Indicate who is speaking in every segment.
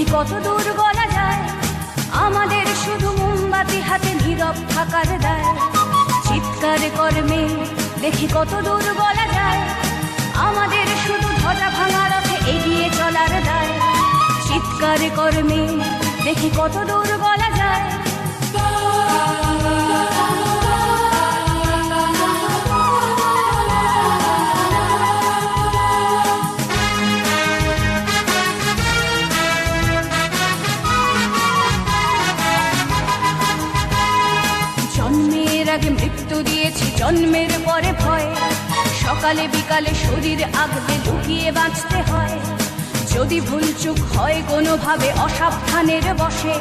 Speaker 1: দেখি কত দূর গলা যায়, আমাদের শুধু মোমবাতি হাতে নীরব থাকার দায়। চিৎকার কর্মে দেখি কত দূর গলা যায়, আমাদের শুধু ধ্বজা ভাঙা রথে এগিয়ে চলার দায়। চিৎকার কর্মে দেখি কত দূর গলা যায়। জন্মের আগে মৃত্যু দিয়েছি, জন্মের পরে ভয়। সকালে বিকালে শরীর আগলে লুকিয়ে বাঁচতে হয়। যদি ভুলচুক হয় কোনোভাবে অসাবধানের বশে,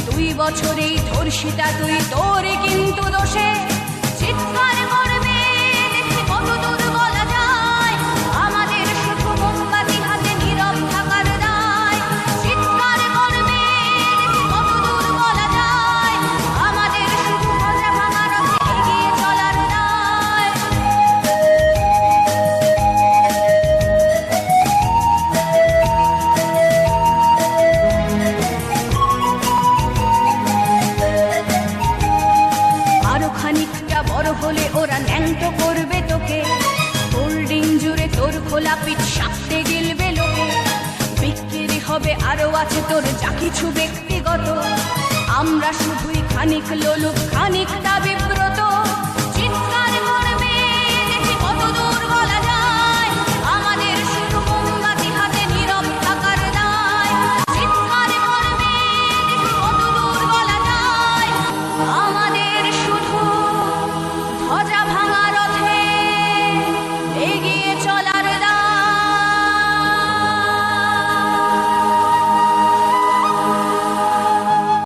Speaker 1: 2 বছরেই ধর্ষিতা তুই, তোর কিন্তু দোষে। চিৎকার করবে দেখি কত দূর বলা যায়, আমাদের শুধু মোমবাতি হাতে নীরব থাকার দায়। চিৎকার করবে দেখি কত দূর বলা যায়, আমাদের শুধু ধ্বজা ভাঙা রথে এগিয়ে চলার দায়। আরো খানিকটা বড় হলে ওরা ন্যাংটো করবে তোকে, হোল্ডিং জুড়ে তোর খোলা পিঠ সাপটে গিলবে লোকে। বিক্রি হবে আরো আছে তোর যা কিছু ব্যক্তিগত, আমরা শুধুই খানিক লোলুপ খানিক দাবি